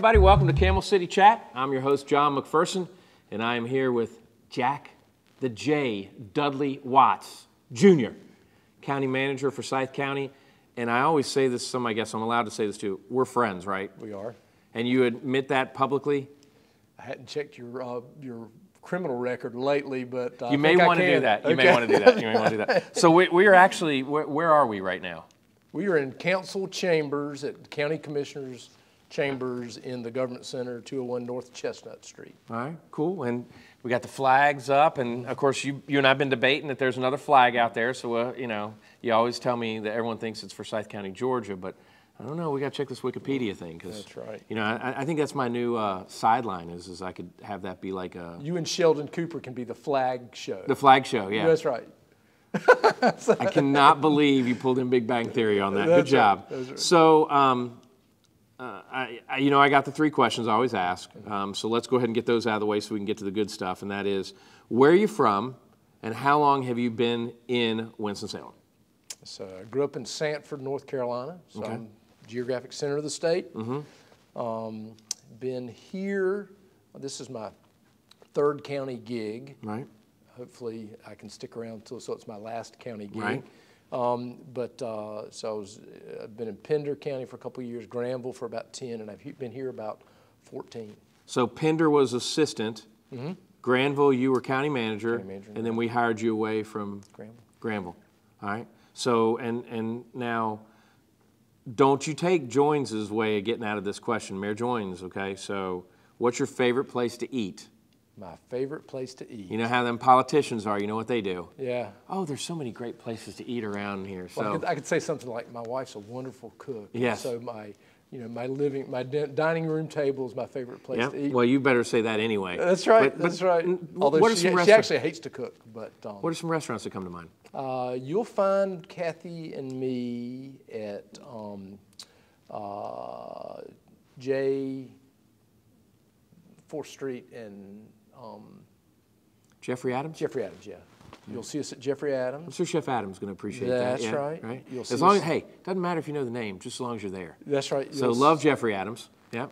everybody. Welcome to Camel City Chat. I'm your host, John McPherson, and I am here with Jack the J. Dudley Watts Jr., County Manager for Forsyth County. And I always say this, I guess I'm allowed to say this too, we're friends, right? We are. And you admit that publicly? I hadn't checked your criminal record lately, but you may want to do that. You may want to do that. You may want to do that. So we are actually, where are we right now? We are in council chambers at County Commissioners Chambers in the Government Center, 201 North Chestnut Street. All right, cool. And we got the flags up, and of course you and I have been debating that there's another flag out there. So you know, you always tell me that everyone thinks it's Forsyth County, Georgia, but I don't know. We got to check this Wikipedia thing because that's right. You know, I think that's my new sideline is I could have that be like a. You and Sheldon Cooper can be the flag show. The flag show, yeah. That's right. I cannot believe you pulled in Big Bang Theory on that. That's Good job. Right. Right. So. I got the three questions I always ask, so let's go ahead and get those out of the way so we can get to the good stuff, and that is, where are you from, and how long have you been in Winston-Salem? So I grew up in Sanford, North Carolina, so okay. I'm geographic center of the state. Mm-hmm. Been here, this is my third county gig. Right. Hopefully I can stick around until so it's my last county gig. Right. So I've been in Pender County for a couple of years, Granville for about 10, and I've been here about 14. So Pender was assistant. Mm-hmm. Granville, you were county manager, and then we hired you away from Granville. All right. So and now, don't you take Joins' way of getting out of this question, Mayor Joins? Okay. So, what's your favorite place to eat? My favorite place to eat. You know how them politicians are. You know what they do. Yeah. Oh, there's so many great places to eat around here. So well, I could say something like my wife's a wonderful cook. Yes. So my dining room table is my favorite place to eat. Well, you better say that anyway. That's right. That's right. Although she actually hates to cook. But what are some restaurants that come to mind? You'll find Kathy and me at J 4th Street and. Jeffrey Adams? Jeffrey Adams, yeah. You'll see us at Jeffrey Adams. I'm sure Chef Adams is going to appreciate that. That's right. Right? You'll see as long as, hey, doesn't matter if you know the name, just as long as you're there. That's right. So love Jeffrey Adams. Yep.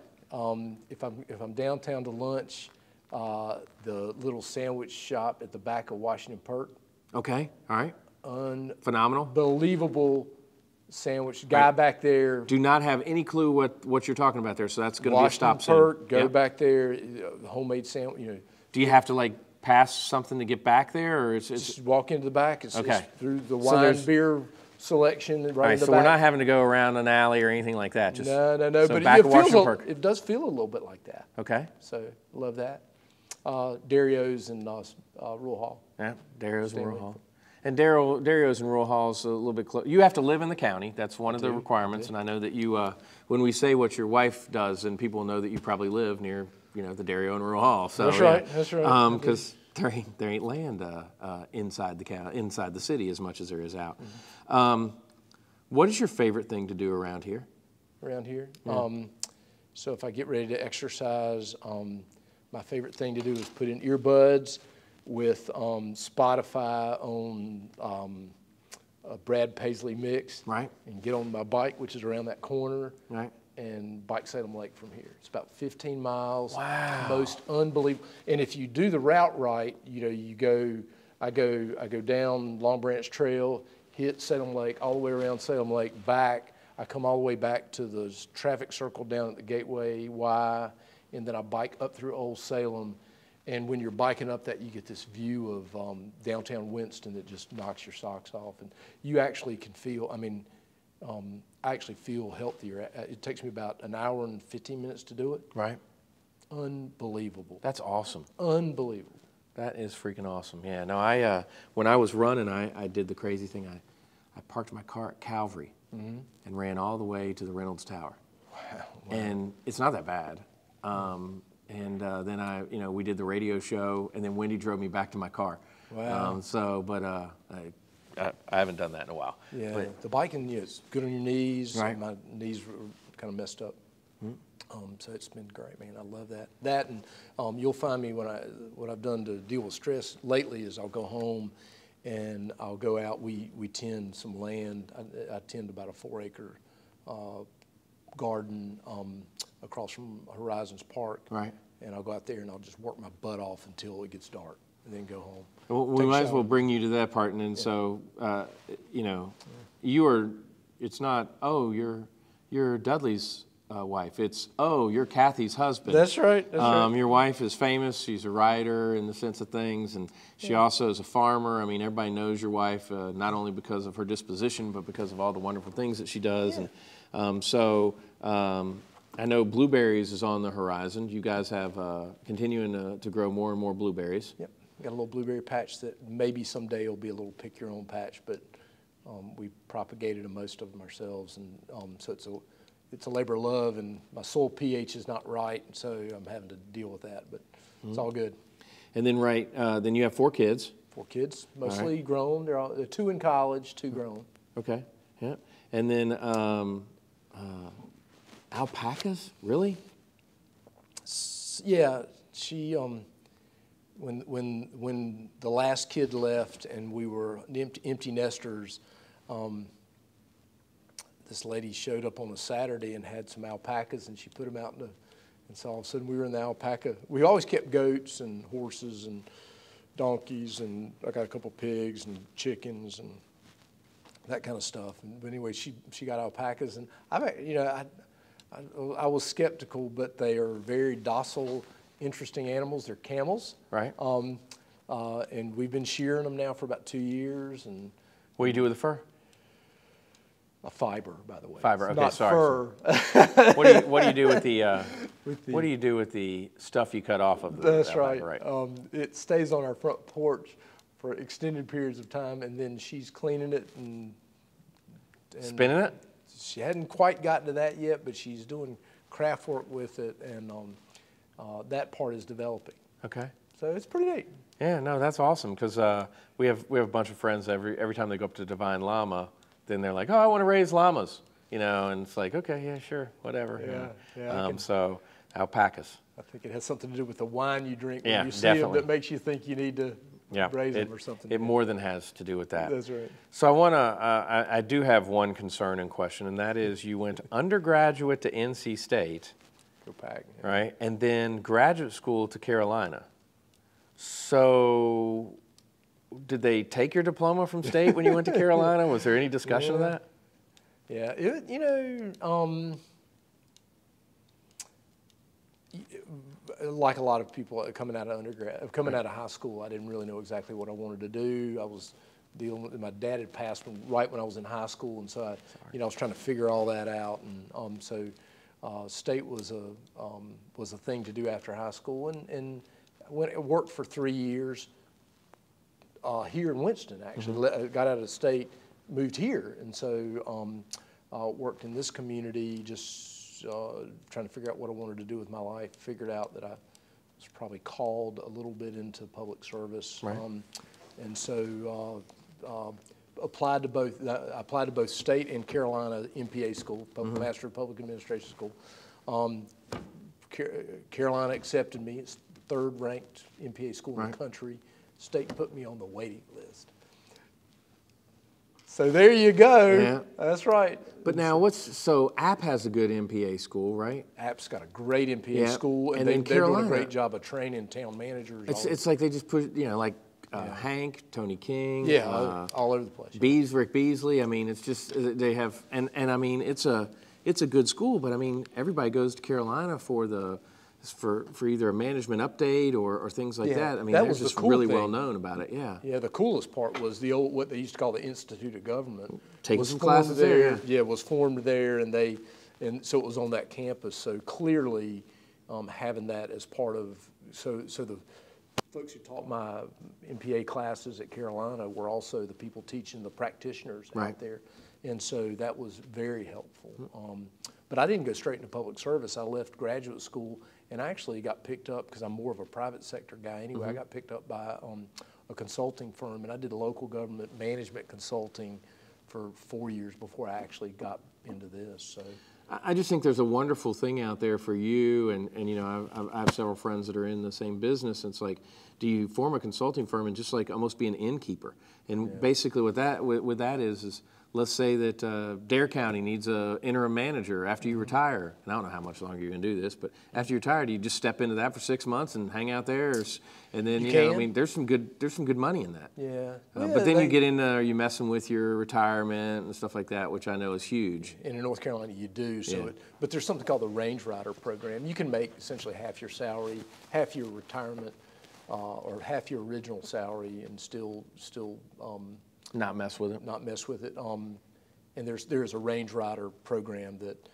If I'm downtown to lunch, the little sandwich shop at the back of Washington Park. Okay. All right. Phenomenal. Unbelievable sandwich. Guy back there. Do not have any clue what you're talking about there, so that's going to be a stop soon. Go back there. Homemade sandwich. You know. Do you have to like pass something to get back there, or it's just walk into the back? It's through the beer selection right in the back. So we're not having to go around an alley or anything like that. Just no. So but it does feel a little bit like that. Okay. So love that. Dario's and Rural Hall. Yeah, Dario's and Rural Hall. And Dario's and Rural Hall is a little bit close. You have to live in the county. That's one of the requirements. And I know that you, when we say what your wife does, and people know that you probably live near, the Dario and Rural Hall. So, that's right. That's right. Because there ain't land inside the county, inside the city as much as there is out. Mm-hmm. What is your favorite thing to do around here? Around here? Yeah. So if I get ready to exercise, my favorite thing to do is put in earbuds with Spotify on a Brad Paisley mix. Right. And get on my bike, which is around that corner. Right. And bike Salem Lake from here. It's about 15 miles. Wow. Most unbelievable. And if you do the route right, I go down Long Branch Trail, hit Salem Lake, all the way around Salem Lake, back. I come all the way back to the traffic circle down at the Gateway Y, and then I bike up through Old Salem. And when you're biking up that, you get this view of downtown Winston that just knocks your socks off. And you actually can feel, I actually feel healthier. It takes me about an hour and 15 minutes to do it. Right. Unbelievable. That's awesome. Unbelievable. That is freaking awesome. Yeah, no, when I was running, I did the crazy thing. I parked my car at Calvary and ran all the way to the Reynolds Tower. Wow. And it's not that bad. Then we did the radio show, and then Wendy drove me back to my car. Wow. I haven't done that in a while. Yeah, but the biking is good on your knees. Right. My knees were kind of messed up. So it's been great, man. I love that. That and you'll find me what I've done to deal with stress lately is I'll go home and I'll go out. We tend some land. I tend about a 4-acre garden across from Horizons Park. Right. And I'll go out there and I'll just work my butt off until it gets dark, and then go home. Well, we might as well bring you to that part, and then so you know, you are. It's not, oh, you're Dudley's wife. It's, oh, you're Kathy's husband. That's right. That's right. Your wife is famous. She's a writer in the sense of things, and she also is a farmer. I mean, everybody knows your wife not only because of her disposition, but because of all the wonderful things that she does. And I know blueberries is on the horizon. You guys have continuing to grow more and more blueberries. Yep. Got a little blueberry patch that maybe someday will be a little pick your own patch, but we propagated most of them ourselves, and so it's a labor of love, and my soil pH is not right, so I'm having to deal with that, but it's all good. And then then you have 4 kids. 4 kids, mostly grown. They're 2 in college, 2 grown. Okay, yeah. And then alpacas, really? Yeah, she when the last kid left and we were empty nesters, this lady showed up on a Saturday and had some alpacas, and she put them out and so all of a sudden we were in the alpaca. We always kept goats and horses and donkeys, and I got a couple pigs and chickens and that kind of stuff. But anyway, she got alpacas, and I was skeptical, but they are very docile, interesting animals. They're camels. Right. And we've been shearing them now for about 2 years. And what do you do with the fur? A fiber, by the way. Fiber. It's okay, not sorry. Fur. What do you do with the? What do you do with the stuff you cut off of the? That's right. Right. It stays on our front porch for extended periods of time, and then she's cleaning it and spinning it. She hadn't quite gotten to that yet, but she's doing craft work with it, and that part is developing. Okay. So it's pretty neat. Yeah, no, that's awesome, because we have a bunch of friends every time they go up to Divine Llama, then they're like, oh, I want to raise llamas, and it's like, okay, yeah, sure, whatever. Yeah. So alpacas. I think it has something to do with the wine you drink when Yeah, you see definitely. them that makes you think you need to raise them or something. It more than has to do with that. That's right. So I do have one concern and question, and that is you went undergraduate to NC State. Go Pack. Yeah. Right, and then graduate school to Carolina. So did they take your diploma from State when you went to Carolina? Was there any discussion of that? Yeah, like a lot of people coming out of high school, I didn't really know exactly what I wanted to do. I was dealing with, my dad had passed right when I was in high school, and so I was trying to figure all that out, and so State was a thing to do after high school, and when I worked for 3 years here in Winston, actually. Got out of State, moved here, and so worked in this community, just trying to figure out what I wanted to do with my life. Figured out that I was probably called a little bit into public service, right. And so applied to both State and Carolina MPA school, Master of Public Administration school. Carolina accepted me. It's the 3rd ranked MPA school in the country. State put me on the waiting list. So there you go. Yeah. That's right. But now so App has a good MPA school, right? App's got a great MPA school, and they're doing a great job of training town managers. It's like they just put, Hank, Tony King. Yeah, all over the place. Rick Beasley. I mean, it's just, they have, and I mean, it's a good school, but I mean, everybody goes to Carolina for either a management update or things like that. I mean, they're just really well known about it. Yeah. Yeah. The coolest part was what they used to call the Institute of Government. Taking some classes there. Yeah, it was formed there, and so it was on that campus. So clearly, having that as part of so the folks who taught my MPA classes at Carolina were also the people teaching the practitioners out there, and so that was very helpful. But I didn't go straight into public service. I left graduate school. And I actually got picked up, because I'm more of a private sector guy anyway, I got picked up by a consulting firm, and I did local government management consulting for 4 years before I actually got into this. So I just think there's a wonderful thing out there for you, and I have several friends that are in the same business. And it's like, do you form a consulting firm and just like almost be an innkeeper? And basically what that is let's say that Dare County needs an interim manager after you retire, and I don't know how much longer you're going to do this, but after you retire, do you just step into that for 6 months and hang out there, and then you know, I mean, there's some good money in that. Yeah. But then you get into, are you messing with your retirement and stuff like that, which I know is huge. And in North Carolina, you do. So, but there's something called the Range Rider program. You can make essentially half your salary, half your retirement, or half your original salary, and still Not mess with it. Not mess with it. And there's a Range Rider program that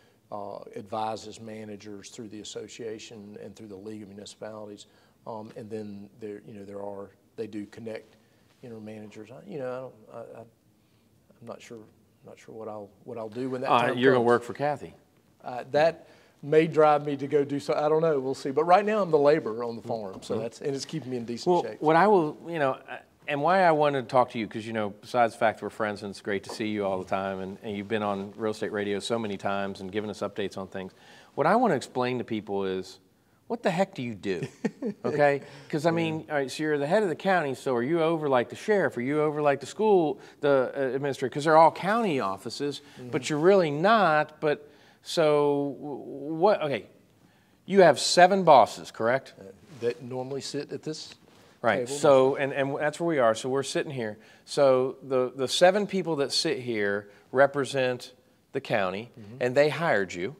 advises managers through the association and through the League of Municipalities. And then they do connect managers. I'm not sure what I'll do when that time You're comes. going to work for Kathy. That may drive me to go do so. I don't know. We'll see. But right now I'm the laborer on the farm, so and it's keeping me in decent shape. What I will, and why I wanted to talk to you, because besides the fact we're friends and it's great to see you all the time, and you've been on real estate radio so many times and given us updates on things. What I want to explain to people is, what the heck do you do? Okay? Because I mean, all right, so you're the head of the county, so are you over like the sheriff? Are you over like the school, the administrator? Because they're all county offices, but you're really not. But so what? Okay, you have 7 bosses, correct? That normally sit at this right. table. So and that's where we are. So we're sitting here. So the 7 people that sit here represent the county, and they hired you.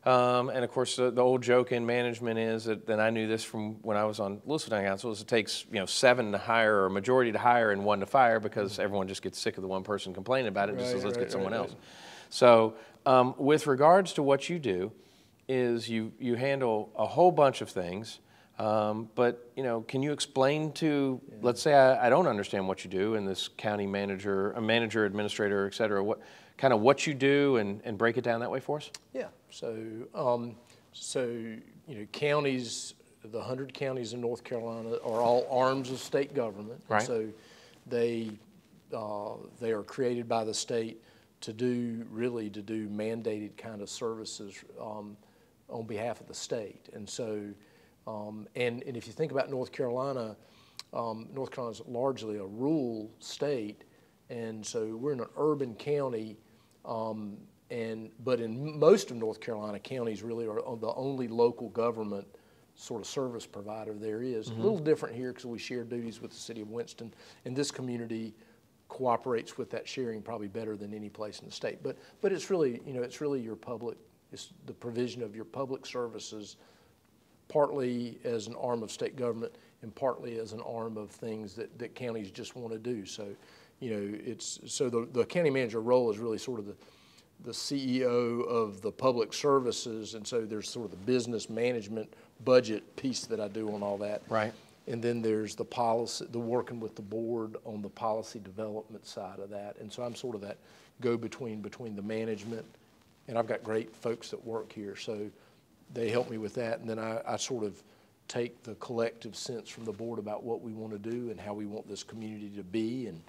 And of course, the old joke in management is that, and I knew this from when I was on Louisville County Council, is it takes 7 to hire, or a majority to hire and 1 to fire, because everyone just gets sick of the one person complaining about it and just says, let's get someone else. So with regards to what you do, is you handle a whole bunch of things. But can you explain to, let's say I don't understand what you do in this county manager, a manager, administrator, et cetera, what you do, and break it down that way for us? Yeah. So counties, the 100 counties in North Carolina are all arms of state government. Right. So they are created by the state to do mandated kind of services on behalf of the state. And so and if you think about North Carolina, North Carolina is largely a rural state, and so we're in an urban county. But in most of North Carolina, counties really are the only local government sort of service provider there is. A little different here because we share duties with the city of Winston, and this community cooperates with that sharing probably better than any place in the state. But it's really your public, it's the provision of your public services, partly as an arm of state government and partly as an arm of things that counties just want to do. So the county manager role is really sort of the CEO of the public services, and so there's sort of the business management budget piece that I do on all that. Right. And then there's the policy, the working with the board on the policy development side of that. And so I'm sort of that go-between between the management, and I've got great folks that work here, so they help me with that. And then I sort of take the collective sense from the board about what we want to do and how we want this community to be. And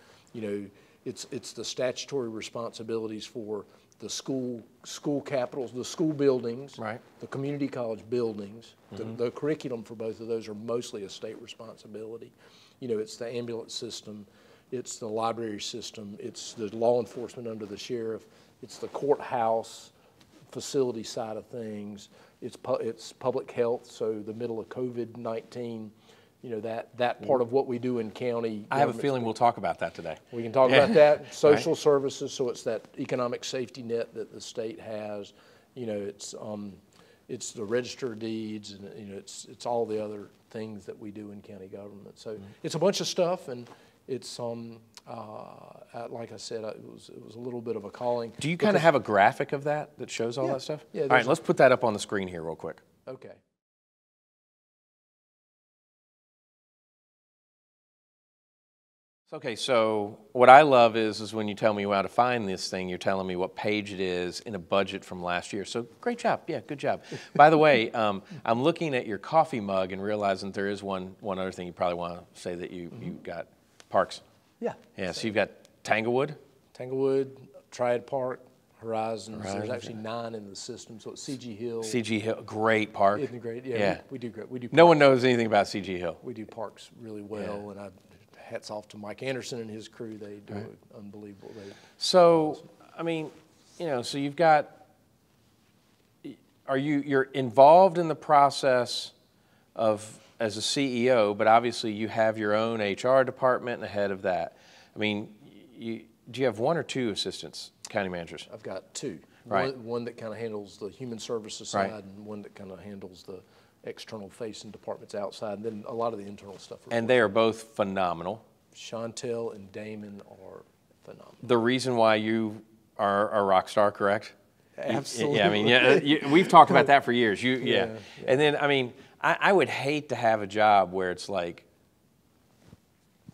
it's the statutory responsibilities for the school capitals, the school buildings, right, the community college buildings. The curriculum for both of those are mostly a state responsibility. It's the ambulance system, it's the library system, it's the law enforcement under the sheriff, it's the courthouse facility side of things, it's public health, so the middle of COVID-19, that part of what we do in county. I have a feeling we'll talk about that today. We can talk about that. Social services, so it's that economic safety net that the state has. It's the register of deeds, and it's all the other things that we do in county government. So it's a bunch of stuff, and it's like I said, it was a little bit of a calling. Do you kind of have a graphic of that shows all that stuff? Yeah. All right, let's put that up on the screen here real quick. Okay. Okay, so what I love is when you tell me how to find this thing, you're telling me what page it is in a budget from last year. So great job. Yeah, good job. By the way, I'm looking at your coffee mug and realizing there is one other thing you probably want to say that you got. Parks. Yeah. Yeah, so you've got Tanglewood. Tanglewood, Triad Park, Horizons. There's actually 9 in the system, so it's CG Hill. CG Hill, great park. Isn't it great? Yeah. We do great. We do. No one knows anything about CG Hill. We do parks really well, and hats off to Mike Anderson and his crew. They do unbelievable. So I mean, you know, so you've got, you're involved in the process of, as a CEO, but obviously you have your own HR department and the head of that. I mean, do you have one or two assistants, county managers? I've got two. Right. One that kind of handles the human services side, and one that kind of handles the external facing departments outside, and then a lot of the internal stuff. And they are both phenomenal. Chantel and Damon are phenomenal. The reason why you are a rock star, correct? Absolutely. Yeah, I mean, we've talked about that for years. Yeah. And then, I mean, I would hate to have a job where it's like,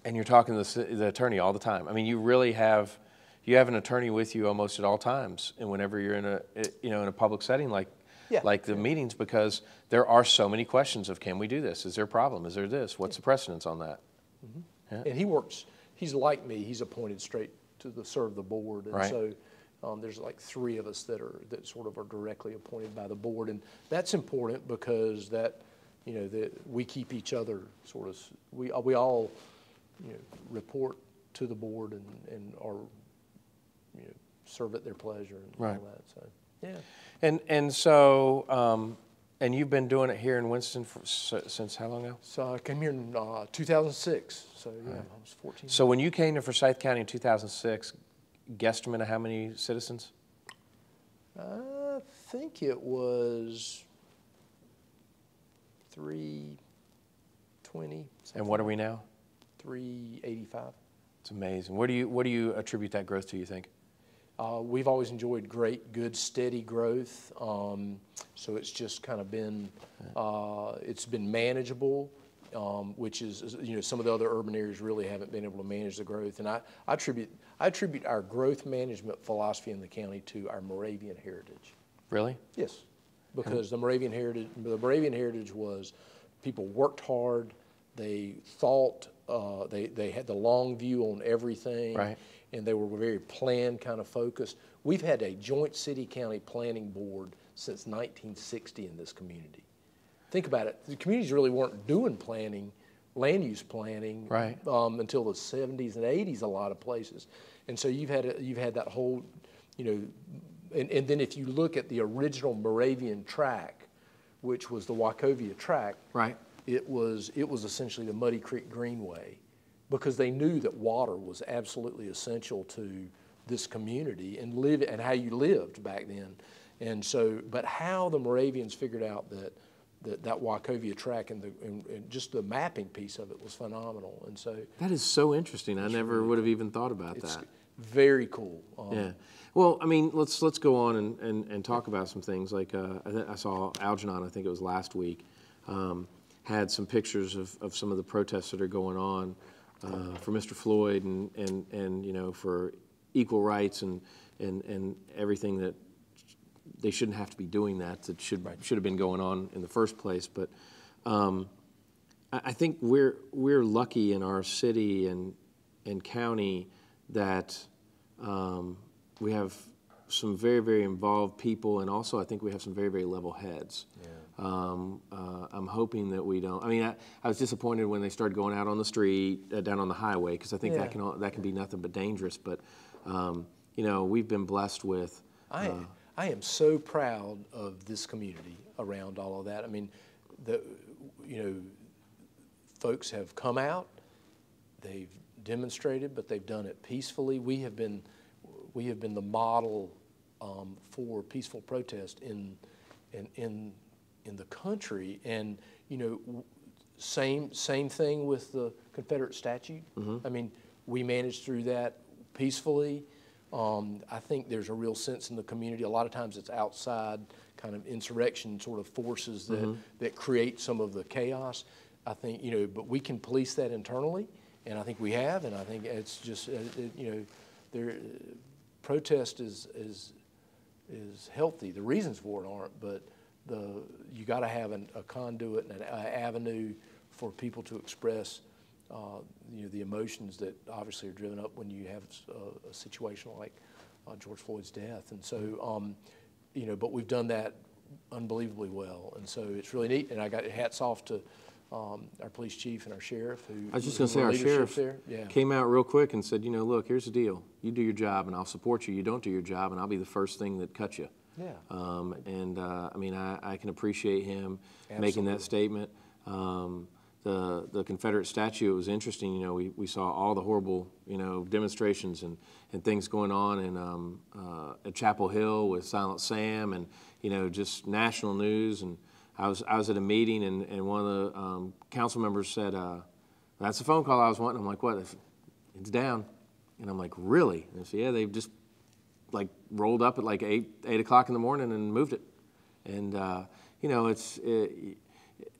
and you're talking to the attorney all the time. I mean, you really have, you have an attorney with you almost at all times, and whenever you're in a, in a public setting like the meetings, because there are so many questions of, can we do this? Is there a problem? Is there this? What's the precedence on that? Mm-hmm. Yeah. And he's like me. He's appointed straight to serve the board, and so there's like three of us that sort of are directly appointed by the board, and that's important because that, you know, that we keep each other sort of, we all, you know, report to the board and are, you know, serve at their pleasure and all that. So yeah. And so and you've been doing it here in Winston since how long now? So I came here in 2006. So yeah, I was 14. So when you came to Forsyth County in 2006, guesstimate of how many citizens? I think it was 320. And what are we now? 385. It's amazing. What do you attribute that growth to, you think? We've always enjoyed good, steady growth. So it's just kind of been, it's been manageable, which is, you know, some of the other urban areas really haven't been able to manage the growth. And I attribute our growth management philosophy in the county to our Moravian heritage. Really? Yes, because the Moravian heritage was people worked hard, they thought, they had the long view on everything. Right. And they were very plan kind of focused. We've had a joint city-county planning board since 1960 in this community. Think about it. The communities really weren't doing planning, land use planning, until the 70s and 80s a lot of places. And so you've had that whole, you know, and then if you look at the original Moravian tract, which was the Wachovia tract, it was essentially the Muddy Creek Greenway, because they knew that water was absolutely essential to this community and how you lived back then. And so, but how the Moravians figured out that Wachovia tract and just the mapping piece of it was phenomenal. And so that is so interesting. I never would have even thought about that. Very cool. Yeah. Well, I mean, let's go on and talk about some things. Like I saw Algernon, I think it was last week, had some pictures of some of the protests that are going on. For Mr. Floyd and you know, for equal rights and everything, that they shouldn't have to be doing that should have been going on in the first place. But I think we're lucky in our city and county that we have some very, very involved people, and also I think we have some very, very level heads. Yeah. I'm hoping that we don't. I mean, I was disappointed when they started going out on the street, down on the highway, because I think that can be nothing but dangerous. But you know, we've been blessed with. I am so proud of this community around all of that. I mean, you know, folks have come out, they've demonstrated, but they've done it peacefully. We have been the model for peaceful protest in the country. And you know, same thing with the Confederate statute. I mean, we managed through that peacefully. I think there's a real sense in the community. A lot of times it's outside kind of insurrection sort of forces that create some of the chaos. I think, you know, but we can police that internally, and I think we have, and I think it's just, you know, protest is healthy. The reasons for it aren't, but you got to have a conduit and an avenue for people to express, you know, the emotions that obviously are driven up when you have a situation like George Floyd's death. And so, you know, but we've done that unbelievably well, and so it's really neat. And I got hats off to our police chief and our sheriff. Who I was just going to say, our sheriff Yeah. came out real quick and said, you know, look, here's the deal. You do your job, and I'll support you. You don't do your job, and I'll be the first thing that cuts you. Yeah. I mean, I can appreciate him making that statement. The Confederate statue, it was interesting, you know, we saw all the horrible, you know, demonstrations and things going on in, at Chapel Hill with Silent Sam, and, you know, just national news. And I was at a meeting, and one of the council members said, that's the phone call I was wanting. I'm like, what? It's down. And I'm like, really? And they said, yeah, they've just like rolled up at like 8 o'clock in the morning and moved it. And, you know,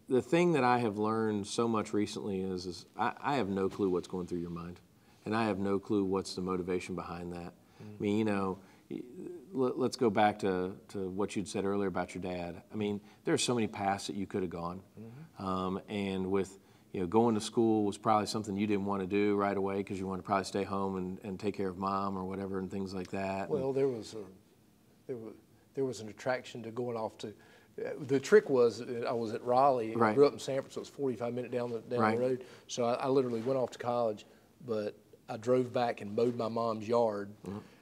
the thing that I have learned so much recently is I have no clue what's going through your mind, and I have no clue what's the motivation behind that. I mean, you know, let's go back to what you'd said earlier about your dad. I mean, there are so many paths that you could have gone, and with, you know, going to school was probably something you didn't want to do right away because you wanted to probably stay home and take care of mom or whatever and things like that. Well, there was an attraction to going off to. The trick was, I was at Raleigh. Right. I grew up in Sanford, so it was 45 minutes down the road. So I literally went off to college, but I drove back and mowed my mom's yard,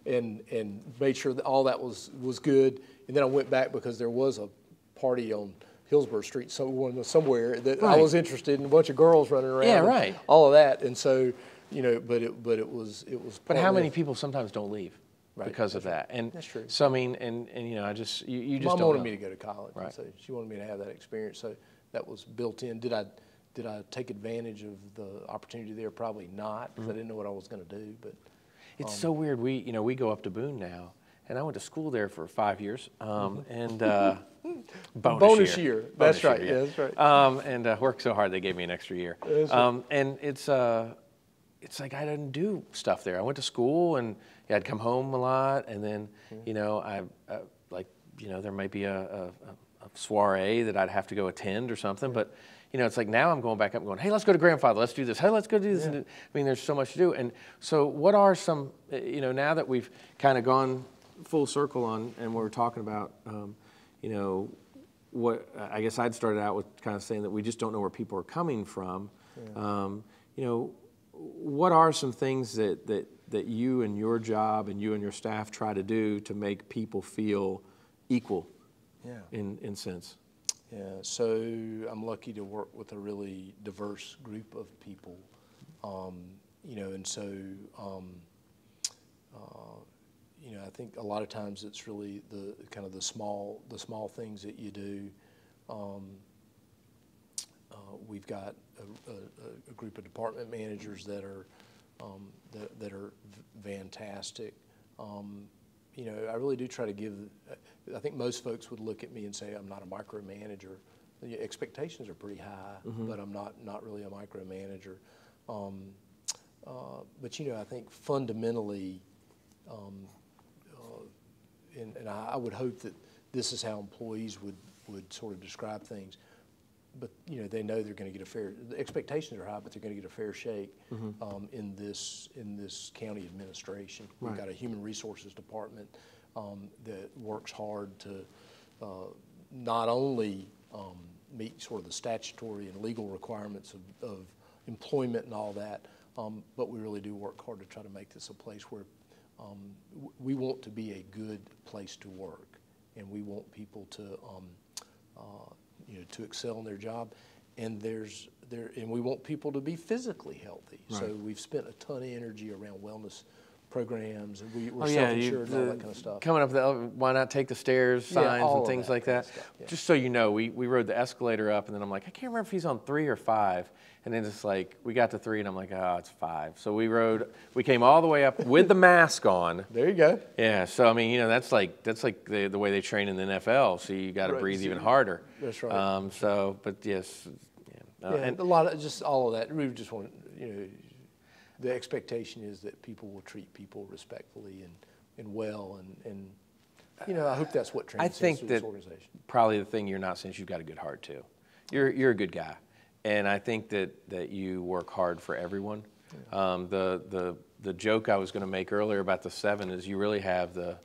and made sure that all that was good. And then I went back because there was a party on Hillsborough Street somewhere that I was interested in, a bunch of girls running around. Yeah, right. All of that, and so, you know, but it was. But how many people sometimes don't leave? Right. Because of that, and that's true. So I mean, and you know, you just Mom don't wanted know. me to go to college, Right. so she wanted me to have that experience. So that was built in. Did I take advantage of the opportunity there? Probably not, because I didn't know what I was going to do. But it's so weird. We go up to Boone now, and I went to school there for 5 years, and bonus year. That's right. Year, yeah, that's right. And worked so hard they gave me an extra year. And it's like I didn't do stuff there. I went to school and I'd come home a lot, and then you know like you know there might be a soiree that I'd have to go attend or something, but you know it's like now I'm going back up and going, hey, let's go to Grandfather, let's do this, hey, let's go do this. Yeah. And I mean, there's so much to do. And so what are some, you know, now that we've kind of gone full circle on and we're talking about, you know, what I guess I'd started out with kind of saying that we just don't know where people are coming from. Yeah. You know, what are some things that you and your job and you and your staff try to do to make people feel equal in sense? Yeah, so I'm lucky to work with a really diverse group of people, you know, and so, you know, I think a lot of times it's really the kind of the small things that you do. We've got a group of department managers that are fantastic. You know, I really do try to give. I think most folks would look at me and say I'm not a micromanager. The expectations are pretty high, but I'm not really a micromanager. But you know, I think fundamentally, and I would hope that this is how employees would sort of describe things. But you know, they know they're going to get the expectations are high, but they're going to get a fair shake in this county administration. Right. We've got a human resources department that works hard to not only meet sort of the statutory and legal requirements of employment and all that, but we really do work hard to try to make this a place where we want to be a good place to work, and we want people to you know, to excel in their job, and we want people to be physically healthy. Right. So we've spent a ton of energy around wellness programs, and we're self-insured and all that kind of stuff. Coming up the why not take the stairs signs and things like that. Yeah. Just so you know, we rode the escalator up, and then I'm like, I can't remember if he's on 3 or 5, and then it's like we got to 3, and I'm like, oh, it's 5. So we came all the way up with the mask on. There you go. Yeah. So I mean, you know, that's like the way they train in the NFL. So you got to breathe even harder. That's right. So, but yes, and a lot of just all of that. We just want, you know, the expectation is that people will treat people respectfully and well, and you know, I hope that's what transcends through this organization. Probably the thing you're not saying is you've got a good heart too. You're a good guy, and I think that you work hard for everyone. Yeah. The joke I was going to make earlier about the 7 is you really have I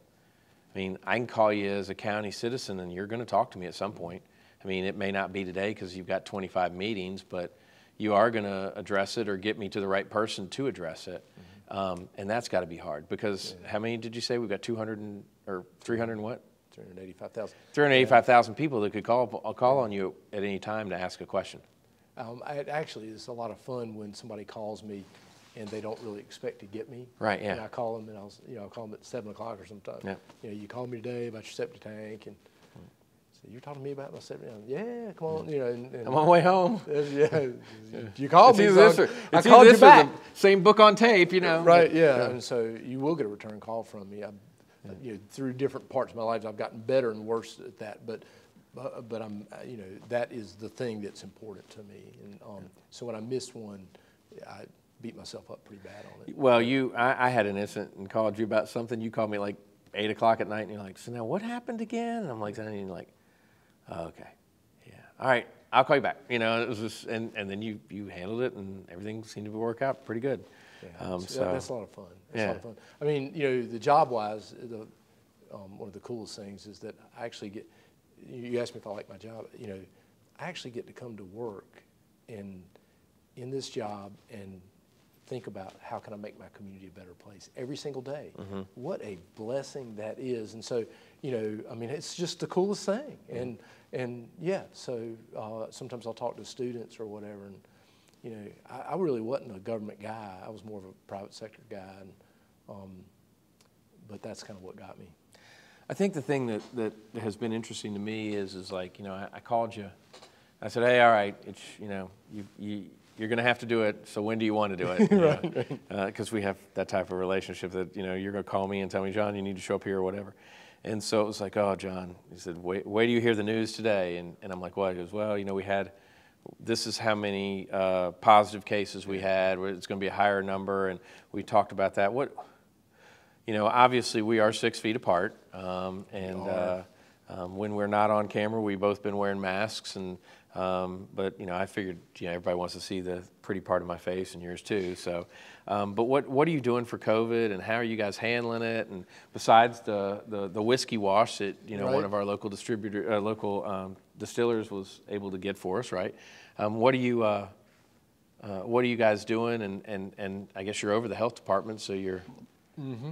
mean, I can call you as a county citizen, and you're going to talk to me at some point. I mean, it may not be today because you've got 25 meetings, but you are going to address it or get me to the right person to address it. And that's got to be hard because how many did you say? We've got 200 or 300 and what? 385,000. 385,000 people that could call on you at any time to ask a question. Actually, it's a lot of fun when somebody calls me and they don't really expect to get me. Right, yeah. And I call them, and I'll call them at 7 o'clock or sometime. Yeah. You called me today about your septic tank, and so you're talking to me about my septic tank. Yeah, come on. And I'm on my way home. Yeah, you called me. I called you back. Same book on tape, Right, yeah. And so you will get a return call from me. Through different parts of my life, I've gotten better and worse at that, but I'm, that is the thing that's important to me. And so when I miss one, I beat myself up pretty bad on it. Well, I had an incident and called you about something. You called me like 8 o'clock at night, and you're like, so now what happened again? And I'm like, and you're like, oh, okay, yeah, all right, I'll call you back. It was just, and then you handled it, and everything seemed to work out pretty good. Yeah, so that's a lot of fun. That's a lot of fun. I mean, the job-wise, one of the coolest things is that I actually get. You asked me if I like my job. I actually get to come to work in this job and think about how can I make my community a better place every single day. What a blessing that is. And so, I mean, it's just the coolest thing. And yeah, so sometimes I'll talk to students or whatever, and I really wasn't a government guy. I was more of a private sector guy, but that's kind of what got me. I think the thing that has been interesting to me is like, I called you. I said, hey, all right, it's, you're going to have to do it, so when do you want to do it? Because we have that type of relationship that, you're going to call me and tell me, John, you need to show up here or whatever. And so it was like, oh, John, he said, wait do you hear the news today? And I'm like, what? He goes, well, we had, this is how many positive cases we had. It's going to be a higher number, and we talked about that. Obviously we are 6 feet apart, and when we're not on camera, we've both been wearing masks, but I figured everybody wants to see the pretty part of my face and yours too. So, but what are you doing for COVID, and how are you guys handling it? And besides the whiskey wash that one of our local distillers was able to get for us, right? What are you guys doing? And I guess you're over the health department, so you're.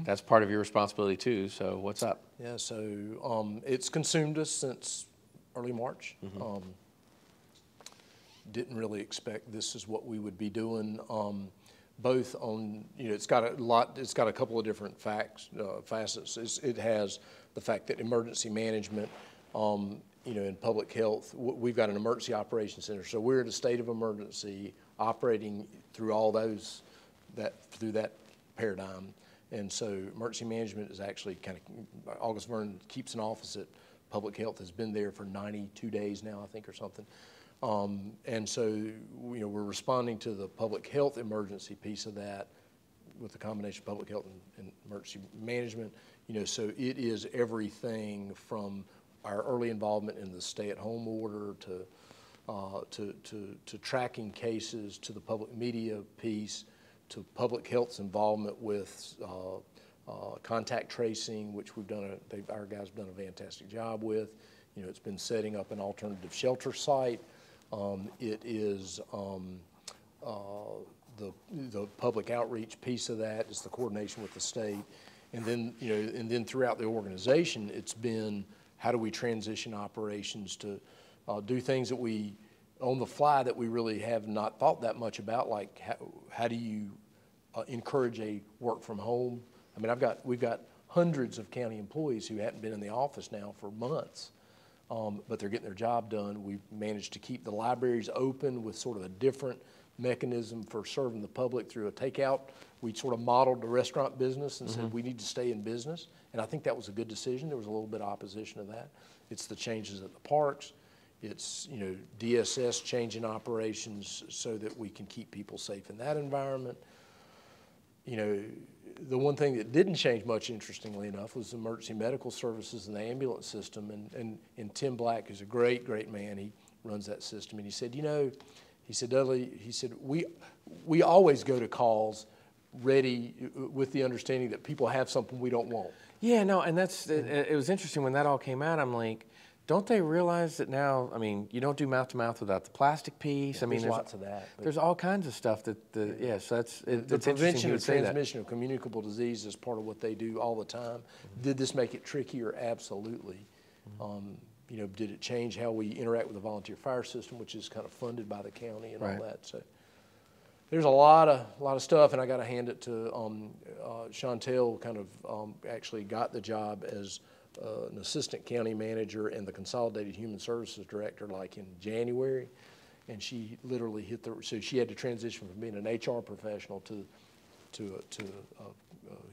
That's part of your responsibility too. So what's up? Yeah, so it's consumed us since early March. Didn't really expect this is what we would be doing. Both on, it's got a couple of different facets. It has the fact that emergency management, in public health, we've got an emergency operations center. So we're in a state of emergency operating through all through that paradigm. And so emergency management is actually kind of, August Vernon keeps an office at public health, has been there for 92 days now, I think, or something. And so, we're responding to the public health emergency piece of that with the combination of public health and emergency management. So it is everything from our early involvement in the stay-at-home order to tracking cases, to the public media piece, to public health's involvement with contact tracing, which our guys have done a fantastic job with. It's been setting up an alternative shelter site. It is the public outreach piece of that. It's the coordination with the state, and then throughout the organization, it's been how do we transition operations to do things that we on the fly that we really have not thought that much about, like how do you encourage a work from home? I mean, we've got hundreds of county employees who hadn't been in the office now for months, but they're getting their job done. We've managed to keep the libraries open with sort of a different mechanism for serving the public through a takeout. We sort of modeled the restaurant business and said we need to stay in business, and I think that was a good decision. There was a little bit of opposition to that. It's the changes at the parks. It's, DSS changing operations so that we can keep people safe in that environment. The one thing that didn't change much, interestingly enough, was emergency medical services and the ambulance system. And Tim Black is a great, great man. He runs that system. And he said, he said, Dudley, he said, we always go to calls ready with the understanding that people have something we don't want. Yeah, no, and it was interesting when that all came out. I'm like, Don't they realize that now? I mean, you don't do mouth to mouth without the plastic piece. Yeah, I mean, there's lots of that. There's all kinds of stuff that so that's the prevention of transmission of communicable disease is part of what they do all the time. Did this make it trickier? Absolutely. You know, did it change how we interact with the volunteer fire system, which is kind of funded by the county and all that? So there's a lot of stuff, and I got to hand it to Chantel. Kind of actually got the job as an assistant county manager and the consolidated human services director like in January, and she literally so she had to transition from being an HR professional to a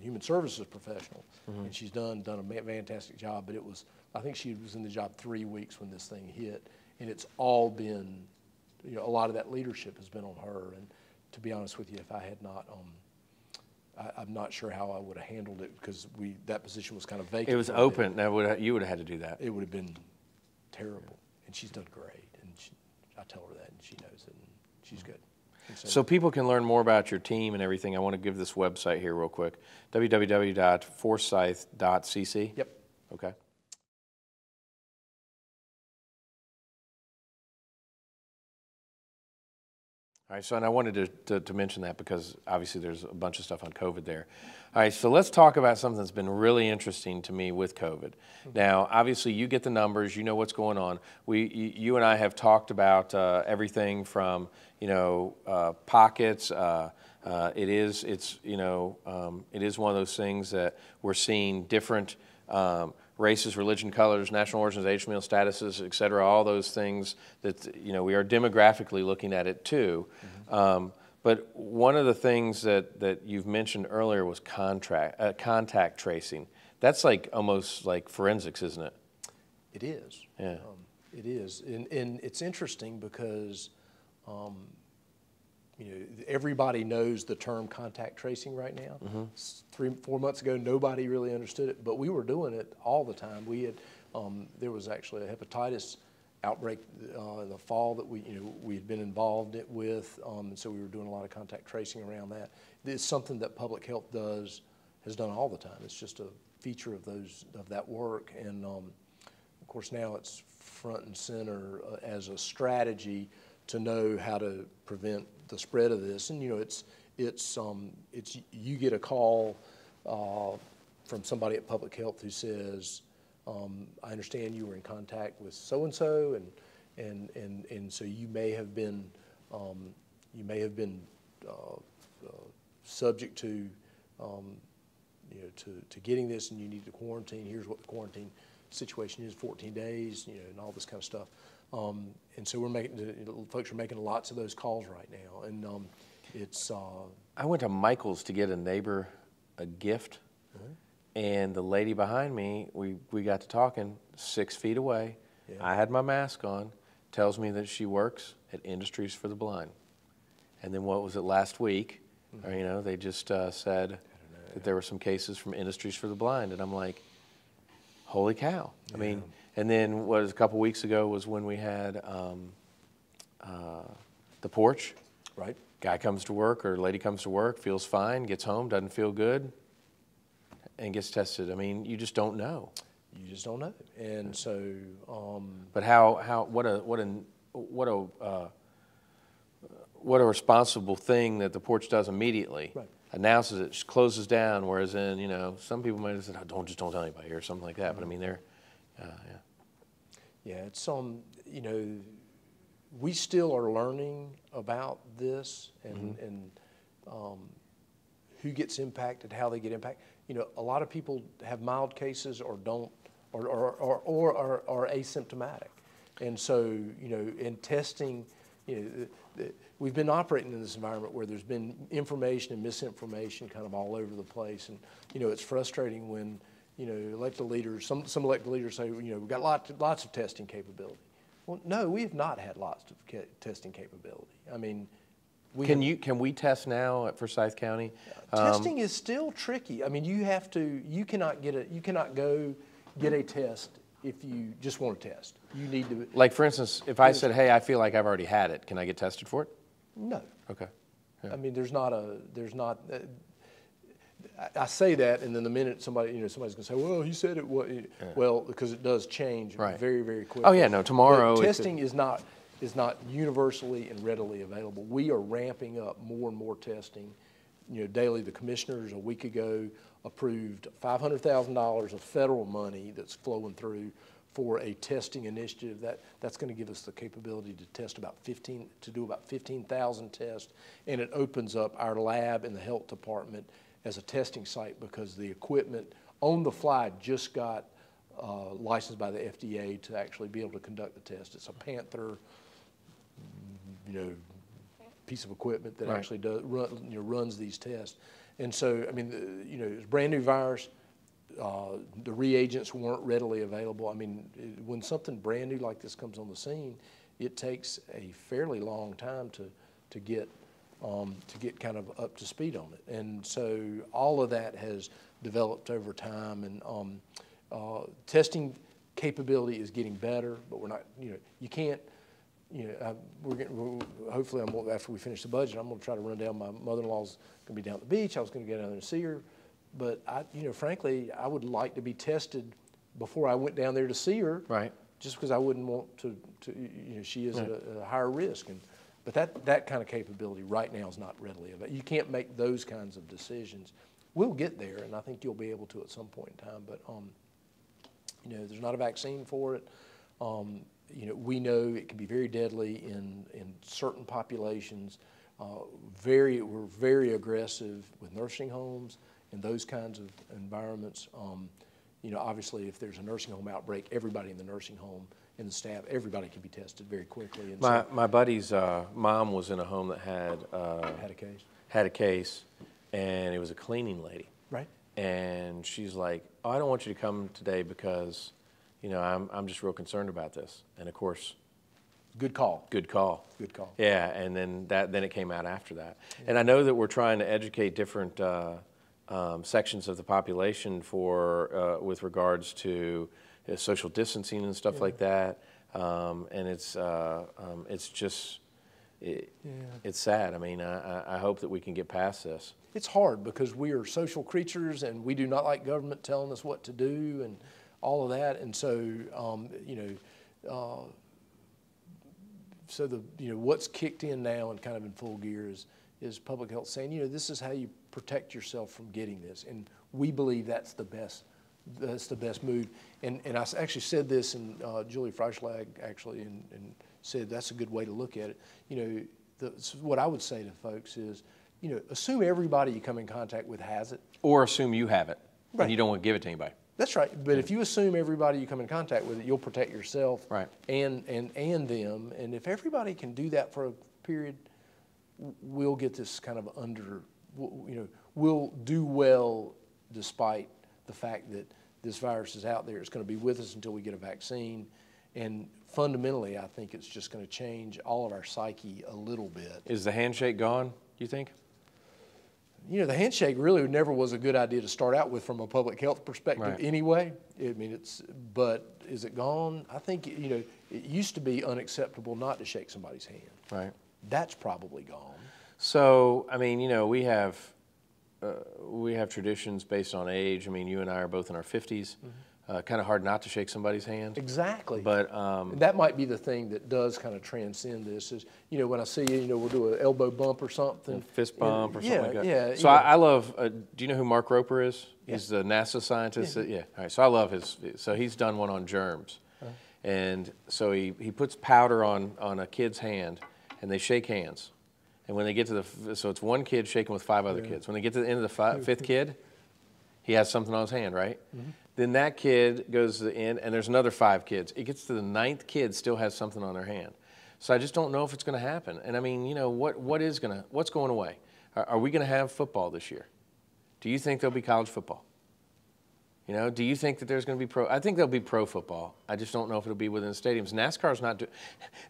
human services professional, and she's done a fantastic job. But I think she was in the job 3 weeks when this thing hit, and it's all been, you know, a lot of that leadership has been on her. And to be honest with you, if I had not I'm not sure how I would have handled it, because that position was kind of vacant. It was open. Now, you would have had to do that. It would have been terrible. And she's done great. And I tell her that, and she knows it, and she's good. So people can learn more about your team and everything. I want to give this website here real quick, www.forsyth.cc. Yep. Okay. All right, so and I wanted to mention that because obviously there's a bunch of stuff on COVID there. All right, so let's talk about something that's been really interesting to me with COVID. Now, obviously you get the numbers, you know what's going on. You and I have talked about everything from, you know, pockets. It is one of those things that we're seeing different races, religion, colors, national origins, age, meal statuses, et cetera, all those things that, you know, we are demographically looking at it too. But one of the things that you've mentioned earlier was contact tracing. That's like almost like forensics, isn't it? It is. Yeah. It is. And it's interesting because, you know, everybody knows the term contact tracing right now. 3-4 months ago, nobody really understood it, but we were doing it all the time. We had, there was actually a hepatitis outbreak in the fall that we had been involved with, and so we were doing a lot of contact tracing around that. It's something that public health has done all the time. It's just a feature of that work, and of course now it's front and center as a strategy to know how to prevent the spread of this. And you know, it's you get a call from somebody at public health who says, I understand you were in contact with so and so, and so you may have been subject to you know, to getting this, and you need to quarantine. Here's what the quarantine situation is: 14 days, you know, and all this kind of stuff. And so folks are making lots of those calls right now, and it's. I went to Michael's to get a neighbor a gift, and the lady behind me, we got to talking 6 feet away. Yeah. I had my mask on. Tells me that she works at Industries for the Blind, and then what was it last week? Or, you know, they just said that there were some cases from Industries for the Blind, and I'm like, holy cow! Yeah. I mean. And then what was a couple weeks ago was when we had the porch. Right. Guy comes to work or lady comes to work, feels fine, gets home, doesn't feel good, and gets tested. I mean, you just don't know. You just don't know. And so. But what a responsible thing that the porch does immediately. Right. Announces it, closes down. Whereas in, you know, some people might have said, oh, don't tell anybody or something like that. But I mean, they're. Yeah, it's you know, we still are learning about this and who gets impacted, how they get impacted. You know, a lot of people have mild cases or don't, or are asymptomatic, and so you know, in testing, you know, we've been operating in this environment where there's been information and misinformation kind of all over the place, and you know, it's frustrating when. You know, elected leaders, some elected leaders say, you know, we've got lots of testing capability. Well, no, we have not had lots of testing capability. I mean, can we test now at Forsyth County? Testing is still tricky. I mean, you cannot go get a test if you just want to test. You need to. Like for instance, if I said, hey, I feel like I've already had it, can I get tested for it? No. Okay. Yeah. I mean, I say that, and then the minute somebody's going to say, well, he said it was, well, because it does change very, very quickly. Oh yeah, no, tomorrow. But testing is not universally and readily available. We are ramping up more and more testing. Daily, the commissioners a week ago approved $500,000 of federal money that's flowing through for a testing initiative that's going to give us the capability to do about 15,000 tests, and it opens up our lab in the health department as a testing site because the equipment on the fly just got licensed by the FDA to actually be able to conduct the test. It's a Panther, piece of equipment that actually runs these tests. And so, I mean, it's a brand new virus. The reagents weren't readily available. I mean, when something brand new like this comes on the scene, it takes a fairly long time to get kind of up to speed on it. And so all of that has developed over time, and testing capability is getting better, but we're not, you can't, hopefully after we finish the budget, I'm going to try to run down. My mother-in-law's going to be down at the beach. I was going to get down there and see her. But frankly, I would like to be tested before I went down there to see her. Right. Just because I wouldn't want to she is at a higher risk. But that kind of capability right now is not readily available. You can't make those kinds of decisions. We'll get there, and I think you'll be able to at some point in time. But there's not a vaccine for it. We know it can be very deadly in certain populations. We're very aggressive with nursing homes and those kinds of environments. Obviously, if there's a nursing home outbreak, everybody in the nursing home and the staff, everybody can be tested very quickly. And my buddy's mom was in a home that had a case, and it was a cleaning lady. Right. And she's like, "Oh, I don't want you to come today because, I'm just real concerned about this." And of course, Good call. Yeah, and then it came out after that. Yeah. And I know that we're trying to educate different sections of the population with regards to social distancing and stuff like that. And it's just it's sad. I mean, I hope that we can get past this. It's hard because we are social creatures and we do not like government telling us what to do and all of that. And so what's kicked in now and kind of in full gear is public health saying, this is how you protect yourself from getting this, and we believe that's the best move. And I actually said this, and Julie Freischlag actually and said that's a good way to look at it. What I would say to folks is, assume everybody you come in contact with has it, or assume you have it, and you don't want to give it to anybody. That's right. But if you assume everybody you come in contact with it, you'll protect yourself and them. And if everybody can do that for a period, we'll get this kind of we'll do well despite the fact that this virus is out there. It's going to be with us until we get a vaccine. And fundamentally, I think it's just going to change all of our psyche a little bit. Is the handshake gone, do you think? The handshake really never was a good idea to start out with from a public health perspective anyway. I mean, but is it gone? I think, it used to be unacceptable not to shake somebody's hand. Right. That's probably gone. So, I mean, we have traditions based on age. I mean, you and I are both in our 50s. Mm-hmm. Kind of hard not to shake somebody's hand. Exactly. But that might be the thing that does kind of transcend this is, when I see you, we'll do an elbow bump or something. Fist bump or something like that. Yeah. So I love, do you know who Mark Roper is? He's the NASA scientist. Yeah. All right. So I love so he's done one on germs. And so he puts powder on a kid's hand and they shake hands. And when they get to so it's one kid shaking with 5 other kids. When they get to the end of the fifth kid, he has something on his hand, right? Mm-hmm. Then that kid goes to the end, and there's another 5 kids. It gets to the 9th kid, still has something on their hand. So I just don't know if it's going to happen. And I mean, what's going away? Are we going to have football this year? Do you think there'll be college football? Do you think that there's going to be pro? I think there'll be pro football. I just don't know if it'll be within the stadiums.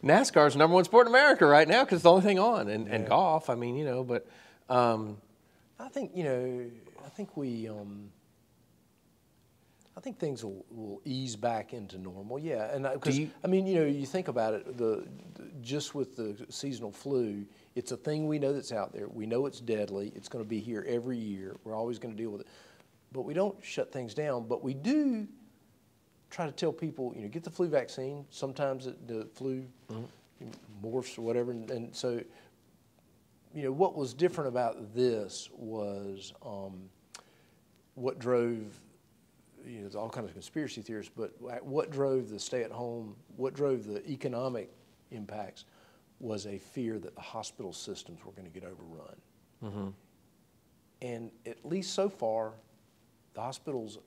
NASCAR's number 1 sport in America right now because it's the only thing on, and golf. I mean, but I think things will ease back into normal. Yeah, and because you think about it, just with the seasonal flu, It's a thing we know that's out there. We know it's deadly. It's going to be here every year. We're always going to deal with it. But we don't shut things down. But we do try to tell people, get the flu vaccine. Sometimes the flu morphs or whatever. And so, what was different about this was what drove, there's all kinds of conspiracy theories, but what drove the stay-at-home, what drove the economic impacts was a fear that the hospital systems were going to get overrun. Mm-hmm. And at least so far, the hospitals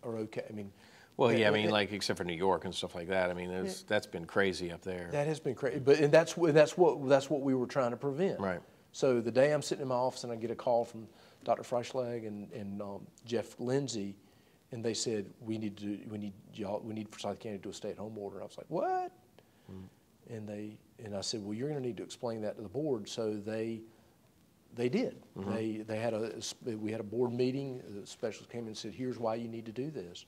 are okay. I mean, well, yeah, like except for New York and stuff like that. I mean, that's been crazy up there. That has been crazy, but that's what we were trying to prevent. Right. So the day I'm sitting in my office and I get a call from Dr. Freischlag and Jeff Lindsay, and they said we need Forsyth County to do a stay-at-home order. I was like, what? Mm. And I said, well, you're going to need to explain that to the board. So they did. Mm-hmm. We had a board meeting. The specialist came in and said, here's why you need to do this.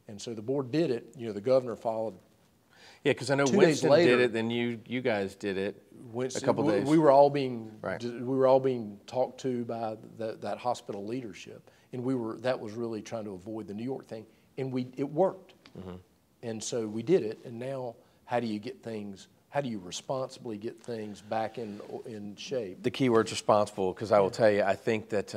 And so the board did it. The governor followed. Yeah, because I know Winston did it, then you guys did it a couple days. We were all being talked to by that hospital leadership, and that was really trying to avoid the New York thing, and it worked. Mm-hmm. And so we did it. And now, how do you responsibly get things back in shape? The key word's responsible, because I will tell you, I think that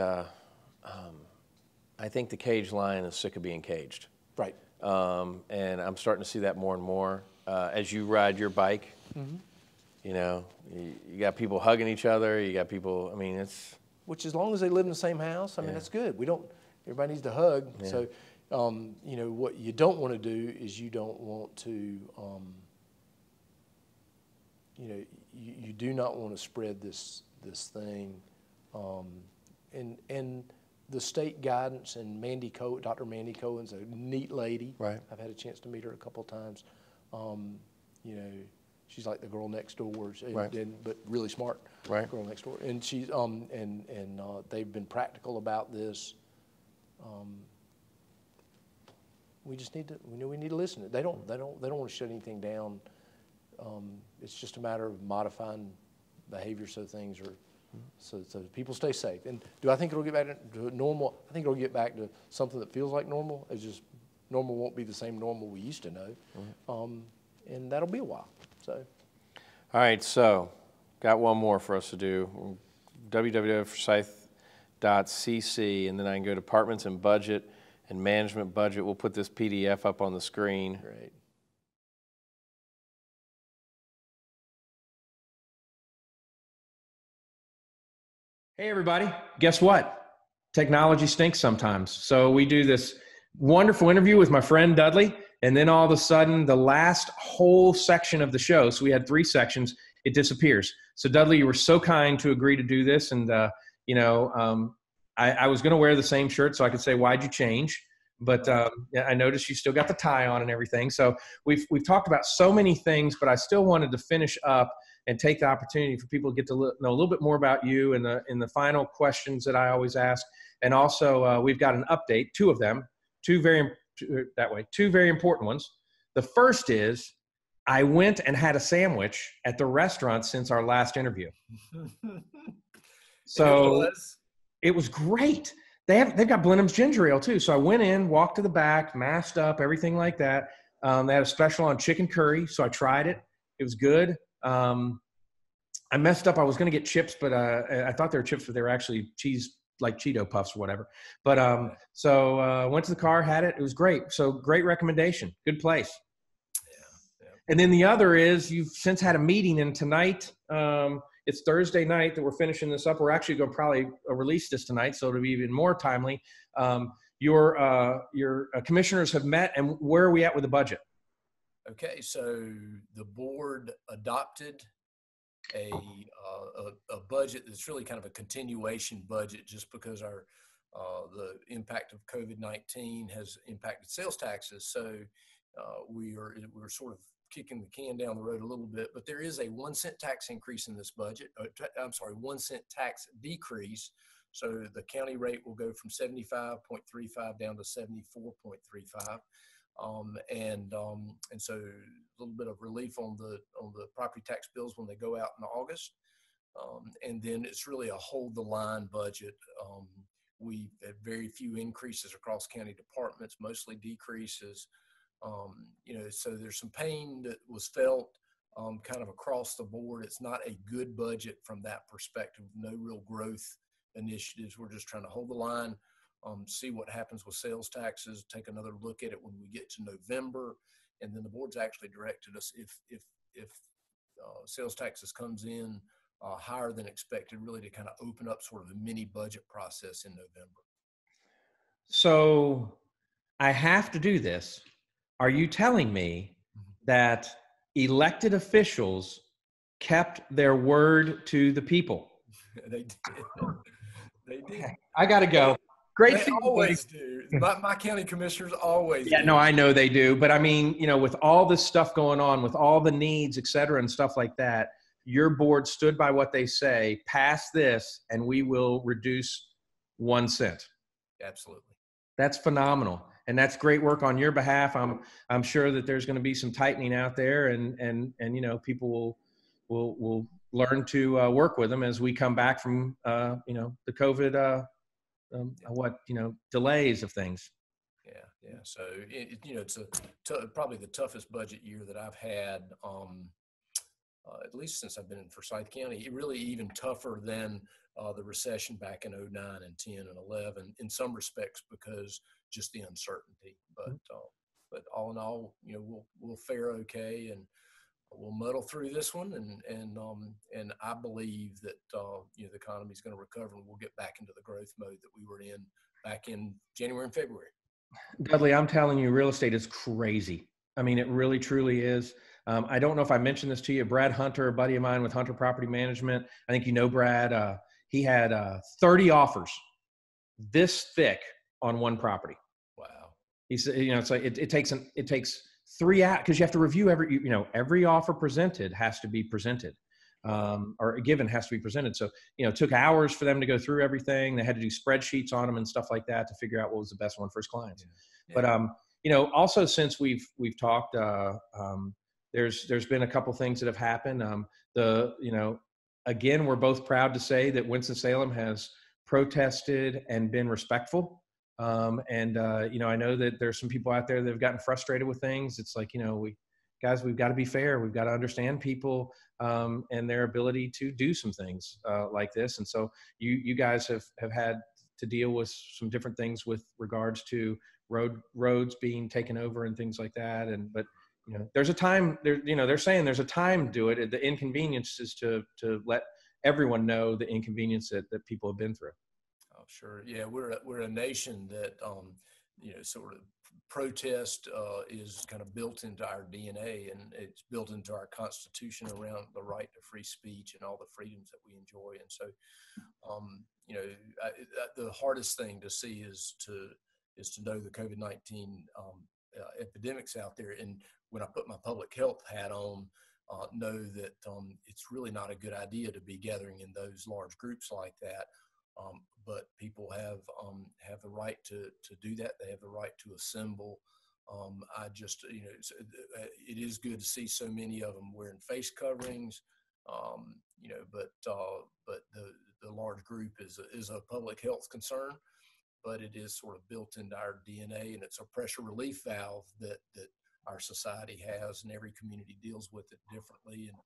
I think the cage lion is sick of being caged. Right. And I'm starting to see that more and more. As you ride your bike, mm-hmm. You got people hugging each other. You got people. I mean, it's which as long as they live in the same house, I mean, that's good. Everybody needs to hug. Yeah. So, what you don't want to do is you don't want to, you do not want to spread this thing, and the state guidance and Dr. Mandy Cohen's a neat lady. Right. I've had a chance to meet her a couple of times. She's like the girl next door, right. But really smart. Right. Girl next door, and she's they've been practical about this. We just need to. We need to listen. They don't want to shut anything down. It's just a matter of modifying behavior so things are. So people stay safe. And do I think it'll get back to normal? I think it'll get back to something that feels like normal. It's just normal won't be the same normal we used to know. Mm-hmm. And that'll be a while. So. All right, so got one more for us to do. www.forsyth.cc, and then I can go departments and budget and management budget. We'll put this PDF up on the screen. Great. Hey everybody, guess what? Technology stinks sometimes. So we do this wonderful interview with my friend Dudley, and then all of a sudden the last whole section of the show, so we had 3 sections, it disappears. So Dudley, you were so kind to agree to do this, and I was gonna wear the same shirt so I could say, why'd you change? But I noticed you still got the tie on and everything. So we've talked about so many things, but I still wanted to finish up and take the opportunity for people to get to know a little bit more about you in the final questions that I always ask. And also, we've got an update, 2 of them, 2 very important ones. The first is, I went and had a sandwich at the restaurant since our last interview. So it was great. They've got Blenheim's ginger ale too. So I went in, walked to the back, masked up, everything like that. They had a special on chicken curry, so I tried it. It was good. I messed up. I was going to get chips, but I thought they were chips, but they were actually cheese, like Cheeto Puffs or whatever. But so went to the car, had it. It was great. So great recommendation. Good place. Yeah. And then the other is, you've since had a meeting, and tonight, it's Thursday night that we're finishing this up. We're actually going to probably release this tonight, so it'll be even more timely. Your commissioners have met, and where are we at with the budget? Okay, so the board adopted a budget that's really kind of a continuation budget, just because the impact of COVID-19 has impacted sales taxes. So we're sort of kicking the can down the road a little bit, but there is a 1 cent tax increase in this budget. 1 cent tax decrease. So the county rate will go from 75.35 down to 74.35. And so a little bit of relief on the property tax bills when they go out in August. And then it's really a hold the line budget. We've had very few increases across county departments, mostly decreases. So there's some pain that was felt kind of across the board. It's not a good budget from that perspective. No real growth initiatives. We're just trying to hold the line, see what happens with sales taxes, take another look at it when we get to November. And then the board's actually directed us if sales taxes comes in higher than expected, really to kind of open up sort of a mini budget process in November. So I have to do this. Are you telling me that elected officials kept their word to the people? They did. They did. I got to go. Great. They always do. My county commissioners always do. Yeah, no, I know they do. But I mean, with all this stuff going on, with all the needs, et cetera, and stuff like that, your board stood by what they say, pass this, and we will reduce 1 cent. Absolutely. That's phenomenal. And that's great work on your behalf. I'm sure that there's going to be some tightening out there, and people will learn to work with them as we come back from the COVID delays of things. Yeah. So it's probably the toughest budget year that I've had, at least since I've been in Forsyth County. It really even tougher than the recession back in 2009 and 10 and 11 in some respects, because just the uncertainty. But all in all, we'll fare okay, and we'll muddle through this one. And I believe that the economy is going to recover, and we'll get back into the growth mode that we were in back in January and February. Dudley, I'm telling you, real estate is crazy. I mean, it really, truly is. I don't know if I mentioned this to you. Brad Hunter, a buddy of mine with Hunter Property Management. I think you know Brad. He had 30 offers this thick on one property. Wow. He said, it's like it takes 3 hours, because you have to review every offer presented has to be presented, or given has to be presented. So it took hours for them to go through everything. They had to do spreadsheets on them and stuff like that to figure out what was the best one for his clients. Yeah. But also since we've talked, there's been a couple things that have happened. Again, we're both proud to say that Winston-Salem has protested and been respectful. I know that there's some people out there that have gotten frustrated with things. It's like, we've got to be fair. We've got to understand people and their ability to do some things like this. And so you guys have had to deal with some different things with regards to roads being taken over and things like that. But there's a time there, they're saying there's a time to do it. The inconvenience is to let everyone know the inconvenience that people have been through. Oh, sure. Yeah. We're a nation that, sort of protest is kind of built into our DNA, and it's built into our Constitution around the right to free speech and all the freedoms that we enjoy. And so, the hardest thing to see is to know the COVID-19 epidemics out there. And when I put my public health hat on, know that it's really not a good idea to be gathering in those large groups like that. But people have the right to do that. They have the right to assemble. It is good to see so many of them wearing face coverings. But the large group is a public health concern, but it is sort of built into our DNA, and it's a pressure relief valve that our society has, and every community deals with it differently. And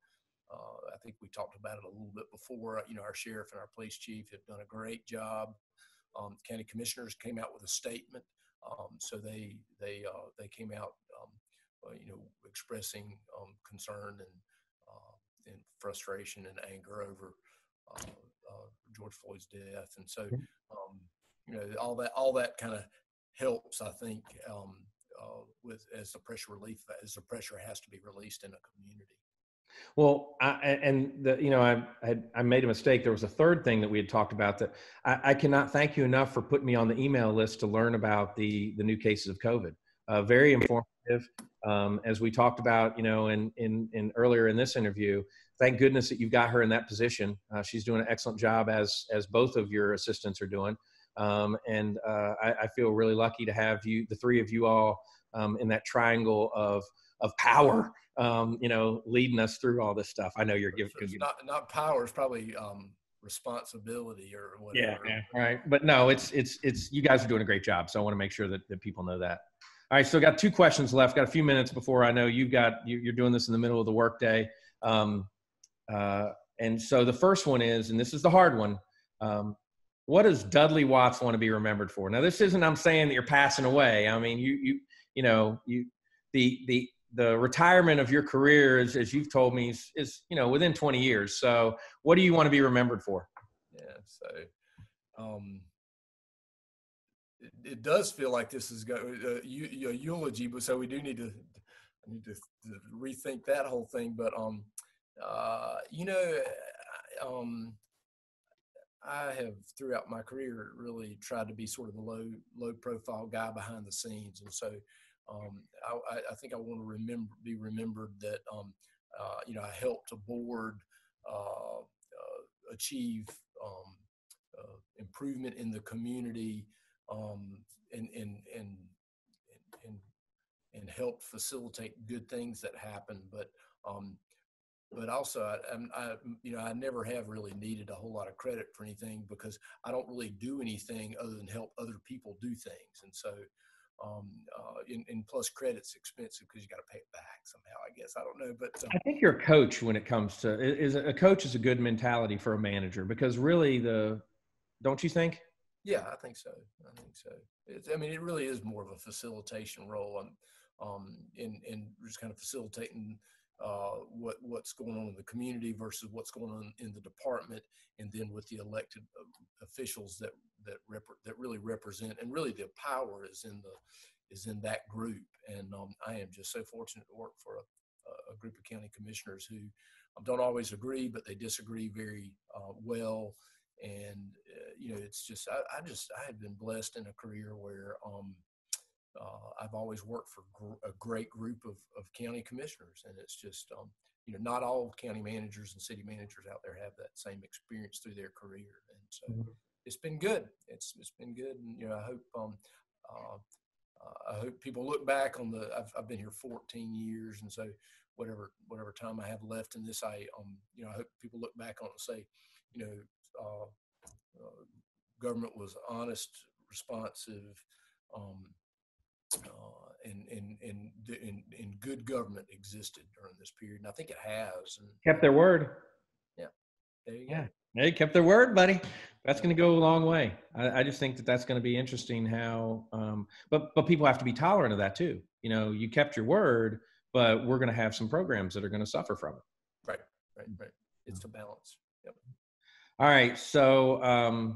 I think we talked about it a little bit before. Our sheriff and our police chief have done a great job. County commissioners came out with a statement. So they came out, expressing concern and frustration and anger over George Floyd's death. And so, all that kind of helps, I think, as the pressure relief, as the pressure has to be released in a community. Well, I made a mistake. There was a third thing that we had talked about that I cannot thank you enough for putting me on the email list to learn about the new cases of COVID. Very informative. As we talked about, in earlier in this interview, thank goodness that you've got her in that position. She's doing an excellent job, as both of your assistants are doing. I feel really lucky to have the three of you all in that triangle of of power, leading us through all this stuff. I know you're giving. It's not power. It's probably responsibility or whatever. Yeah, right. But no, it's you guys are doing a great job. So I want to make sure that people know that. All right, so got 2 questions left. Got a few minutes before I know you're doing this in the middle of the workday. And so the first one is, and this is the hard one. What does Dudley Watts want to be remembered for? Now, this isn't, I'm saying that you're passing away. I mean, the retirement of your career, as you've told me, is within 20 years. So what do you want to be remembered for? Yeah. So, it does feel like this is a eulogy, but so we do need to rethink that whole thing. But I have throughout my career really tried to be sort of the low profile guy behind the scenes, and so I think I want to be remembered that I helped a board achieve improvement in the community, and helped facilitate good things that happen. But also I never have really needed a whole lot of credit for anything, because I don't really do anything other than help other people do things. And so and plus credit's expensive because you got to pay it back somehow, I guess. I don't know, but I think you're a coach when it comes to a coach is a good mentality for a manager, because really don't you think? Yeah, I think so. It really is more of a facilitation role, in just kind of facilitating what's going on in the community versus what's going on in the department, and then with the elected officials that really represent, and really the power is in that group. And I am just so fortunate to work for a group of county commissioners who don't always agree, but they disagree very well. And it's just I had been blessed in a career where I've always worked for a great group of county commissioners, and it's just not all county managers and city managers out there have that same experience through their career, and so it's been good. It's been good, and I hope people look back on I've been here 14 years, and so whatever time I have left in this, I hope people look back on it and say, government was honest, responsive, and good government existed during this period, and I think it has. And kept their word. Yeah, there you go. They kept their word, buddy. That's going to go a long way. I just think that's going to be interesting how, but people have to be tolerant of that too. You kept your word, but we're going to have some programs that are going to suffer from it. Right. It's a balance. Yep. All right. So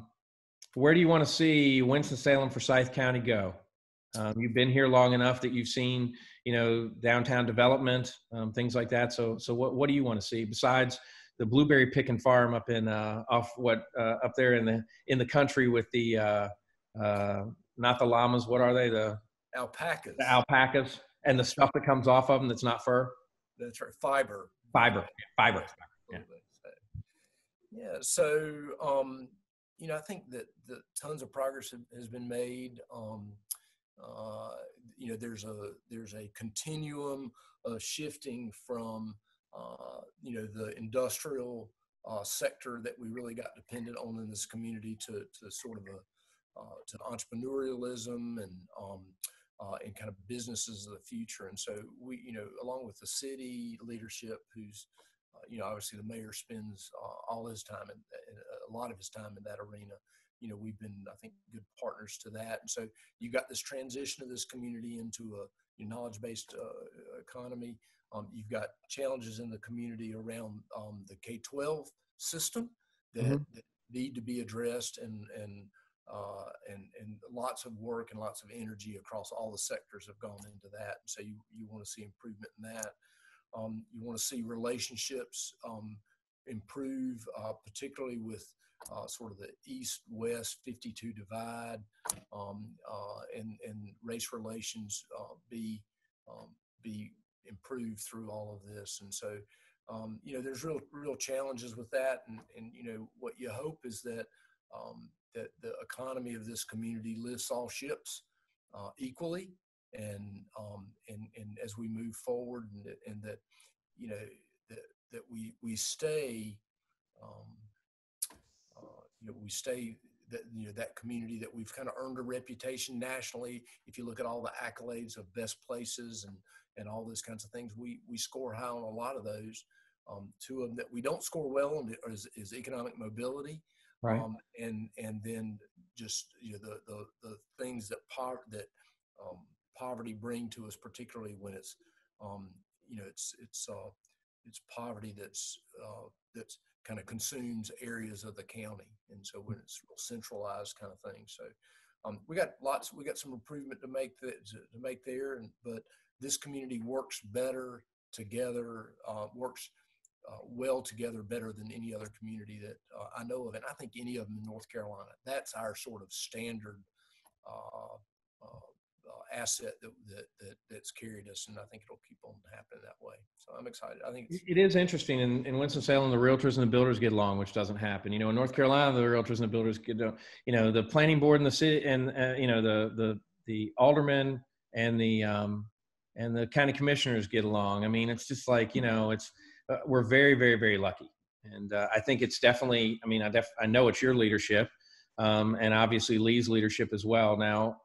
where do you want to see Winston-Salem, Forsyth County go? You've been here long enough that you've seen, downtown development, things like that. So what do you want to see besides the blueberry picking farm up in up there in the country with the not the llamas? What are they? The alpacas. The alpacas and the stuff that comes off of them that's not fur. That's right. Fiber. Yeah. Yeah. So I think that tons of progress has been made. There's a continuum of shifting from the industrial sector that we really got dependent on in this community to sort of to entrepreneurialism and kind of businesses of the future. And so we, along with the city leadership, who's obviously the mayor spends all his time and a lot of his time in that arena. We've been, I think, good partners to that. And so you got this transition of this community into a knowledge-based economy. You've got challenges in the community around the K-12 system that need to be addressed, and lots of work and lots of energy across all the sectors have gone into that. So you want to see improvement in that. You want to see relationships improve, particularly with sort of the East-West 52 divide, and race relations be improved through all of this. And so, there's real challenges with that. And what you hope is that that the economy of this community lifts all ships equally, and as we move forward, and that, you know, that we stay, we stay that, that community that we've kind of earned a reputation nationally. If you look at all the accolades of best places and all those kinds of things, we score high on a lot of those. Two of them that we don't score well on is economic mobility, right? And then just the things that poverty bring to us, particularly when it's it's poverty that's kind of consumes areas of the county, and so when it's real centralized kind of thing. So we got some improvement to make there, but this community works better together, works well together, better than any other community that I know of, and I think any of them in North Carolina. That's our sort of standard asset that's carried us, and I think it'll keep on happening that way. So I'm excited. I think it is interesting. In Winston-Salem, the realtors and the builders get along, which doesn't happen. In North Carolina, the realtors and the builders get, the planning board in the city, and the aldermen and the county commissioners get along. I mean, it's just like, we're very, very, very lucky. And I think it's definitely, I know it's your leadership, and obviously Lee's leadership as well. Now,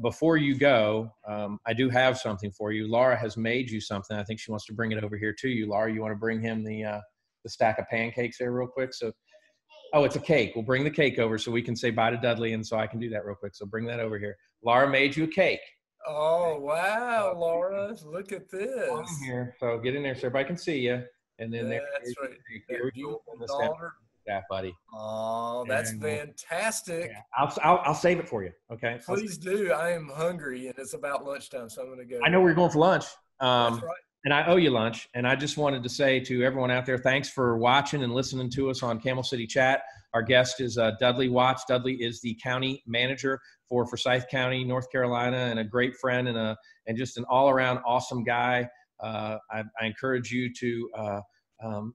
before you go, I do have something for you. Laura has made you something. I think she wants to bring it over here to you. Laura, you want to bring him the stack of pancakes there real quick? So, oh, it's a cake. We'll bring the cake over so we can say bye to Dudley, and so I can do that real quick. So bring that over here. Laura made you a cake. Oh, wow, Laura, look at this. I'm here. So get in there so everybody can see you. And then that's right. That beautiful daughter. Yeah, buddy. Oh, that's fantastic. Yeah. I'll save it for you. Okay. Please do. I am hungry, and it's about lunchtime, so I'm going to go. I know we're going for lunch. That's right. And I owe you lunch. And I just wanted to say to everyone out there, thanks for watching and listening to us on Camel City Chat. Our guest is Dudley Watts. Dudley is the county manager for Forsyth County, North Carolina, and a great friend and just an all-around awesome guy. I encourage you to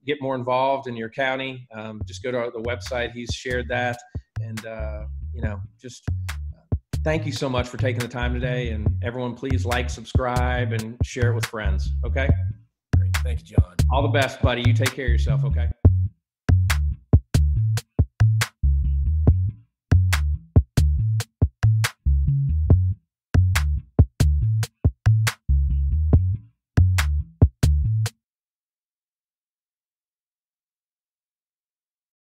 get more involved in your county. Just go to the website. He's shared that. And, just thank you so much for taking the time today. And everyone, please like, subscribe, and share it with friends. Okay? Great. Thank you, John. All the best, buddy. You take care of yourself, okay?